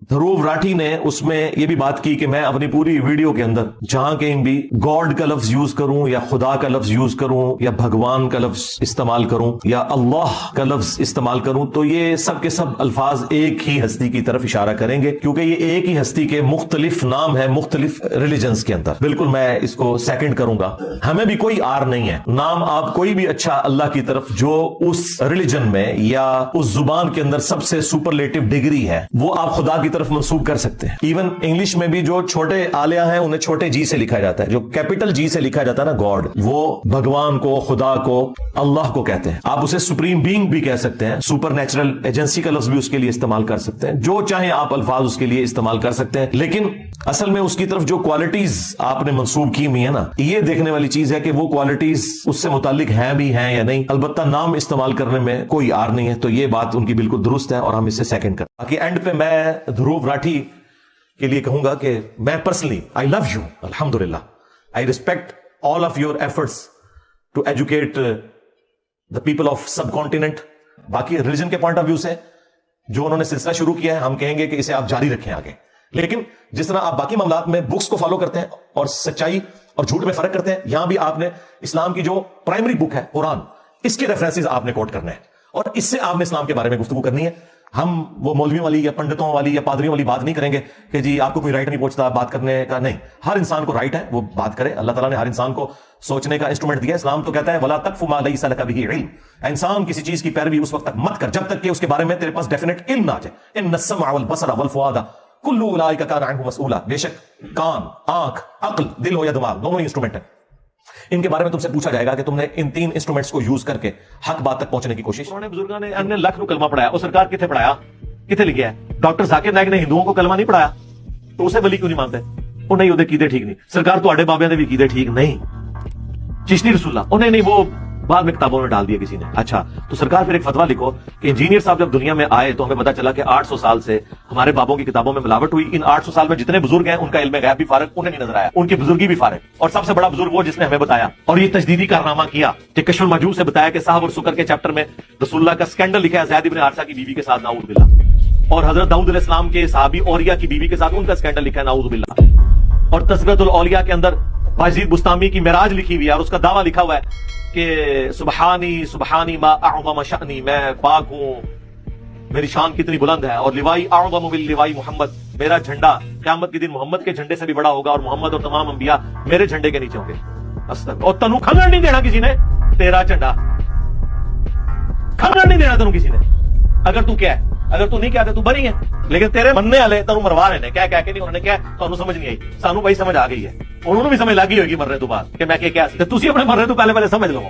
ध्रुव राठी ने उसमें ये भी बात की कि मैं अपनी पूरी वीडियो के अंदर जहां कहीं भी गॉड का लफ्ज यूज करूं या खुदा का लफ्ज यूज करूं या भगवान का लफ्ज इस्तेमाल करूं या अल्लाह का लफ्ज इस्तेमाल करूं तो ये सब के सब अल्फाज एक ही हस्ती की तरफ इशारा करेंगे, क्योंकि ये एक ही हस्ती के मुख्तलिफ नाम है मुख्तलिफ रिलीजन्स के अंदर। बिल्कुल मैं इसको सेकंड करूंगा। हमें भी कोई आर नहीं है, नाम आप कोई भी अच्छा अल्लाह की तरफ जो उस रिलीजन में या उस जुबान के अंदर सबसे सुपरलेटिव डिग्री है वो आप खुदा की तरफ मंसूब कर सकते हैं। इवन इंग्लिश में भी जो छोटे आलिया हैं उन्हें छोटे जी से लिखा जाता है, जो कैपिटल जी से लिखा जाता है ना गॉड, वो भगवान को, खुदा को, अल्लाह को कहते हैं। आप उसे सुप्रीम बीइंग भी कह सकते हैं, सुपर नेचुरल एजेंसी का लफ्ज भी उसके लिए इस्तेमाल कर सकते हैं, जो चाहे आप अल्फाज उसके लिए इस्तेमाल कर सकते हैं। लेकिन असल में उसकी तरफ जो क्वालिटीज आपने मंसूब की हुई है ना, ये देखने वाली चीज है कि वो क्वालिटीज उससे मुतालिक हैं भी हैं या नहीं। अलबत्ता नाम इस्तेमाल करने में कोई आर नहीं है, तो ये बात उनकी बिल्कुल दुरुस्त है और हम इससे सेकंड कर। बाकी एंड पे मैं ध्रुव राठी के लिए कहूंगा कि मैं पर्सनली आई लव यू, अल्हम्दुलिल्लाह, I respect all of your efforts to educate the people of subcontinent. बाकी रिलीजन के पॉइंट ऑफ व्यू से जो उन्होंने सिलसिला शुरू किया है, हम कहेंगे कि इसे आप जारी रखें आगे। लेकिन जिस तरह आप बाकी मामलात में बुक्स को फॉलो करते हैं और सच्चाई और झूठ में फर्क करते हैं, यहां भी आपने इस्लाम की जो प्राइमरी बुक है कुरान, इसके रेफरेंसेस आपने कोट करने हैं और इससे आपने इस्लाम के बारे में गुफ्तगू करनी है। हम वो मौलवियों वाली या पंडितों वाली या पादरियों वाली बात नहीं करेंगे कि जी आपको कोई राइट नहीं पहुंचता बात करने का। नहीं, हर इंसान को राइट है वो बात करे। अल्लाह ताला ने हर इंसान को सोचने का इंस्ट्रूमेंट दिया। इस्लाम तो कहता है वला तक़फ़ु मा लैसा लका बिही इल्म। इंसान किसी चीज की पैरवी उस वक्त तक मत कर जब तक कि उसके बारे में तेरे पास डेफिनेट इल्म ना आ जाए। इन्नस समअ वल बसरा वल फुआदा कुल्लु उलाइका काना अन्हु मसऊला। बेशक कान, आंख, अक्ल, दिल हो या दिमाग, दोनों ही इंस्ट्रूमेंट है। इनके बारे में तुमसे पूछा जाएगा कि तुमने इन तीन इंस्ट्रूमेंट्स को यूज करके हक बात तक पहुंचने की कोशिश। उन्होंने बुजुर्गों ने अन्य लाख नु कलमा पढ़ाया और सरकार किथे पढ़ाया, किथे लिखा है? डॉक्टर जाकिर नायक ने हिंदुओं को कलमा नहीं पढ़ाया तो उसे वली क्यों नहीं मानते? वो नहीं, ਉਹਦੇ कीदे ठीक नहीं। सरकार ਤੁਹਾਡੇ ਬਾਬਿਆਂ ਦੇ ਵੀ कीदे ठीक नहीं। चिश्ती रसूल्ला उन्हें नहीं, वो बाद में किताबों में डाल दिया किसी ने। अच्छा, तो सरकार फिर एक फतवा लिखो कि इंजीनियर साहब जब दुनिया में आए तो हमें पता चला कि 800 साल से हमारे बाबों की किताबों में मिलावट हुई। इन 800 साल में जितने बुजुर्ग हैं उनका इल्म गैब भी फारग, उन्हें नहीं नजर आया, उनकी बुजुर्गी भी फारग। और सबसे बड़ा बुजुर्ग वो जिसने हमें बताया और ये तजदीदी कारनामा किया कि कश्फुल मजूज से बताया कि साहब और सुकर के चैप्टर में रसूलुल्लाह का स्कैंडल लिखा है ज़ैद इब्न हारिसा की बीवी के साथ, नाऊज़ बिल्लाह। और हजरत दाऊद अलैहिस्सलाम के सहाबी औरिया की बीवी के साथ उनका स्कैंडल लिखा है, नाऊज़ बिल्लाह। और तज़किरतुल औलिया के अंदर बायजीद बुस्तामी की मिराज लिखी हुई है और उसका दावा लिखा हुआ है कि सुबहानी सुबहानी मा अअज़म शअनी, मैं पाक हूं, मेरी शान कितनी बुलंद है। और लिवाई अअज़म मिन लिवाई मोहम्मद, मेरा झंडा क़यामत के दिन मोहम्मद के झंडे से भी बड़ा होगा और मोहम्मद और तमाम अंबिया मेरे झंडे के नीचे होंगे। अस्तगफिर। और तनु खंगण नहीं देना किसी ने तेरा झंडा, खंगण नहीं देना तेनू किसी ने। अगर तू क्या है, अगर तू नहीं कहता तू बरी है, लेकिन तेरे मनने वाले तेनू मरवा रहे हैं। क्या कह के नहीं, उन्होंने क्या ਤੁਹਾਨੂੰ समझ नहीं आई, सानू भाई समझ आ गई है, उन्होंने भी समझ लग गई होगी मरने तो बाद कि मैं क्या ਤੁਸੀਂ ਆਪਣੇ ਮਰਨੇ ਤੋਂ ਪਹਿਲੇ ਸਮਝ ਲਵੋ।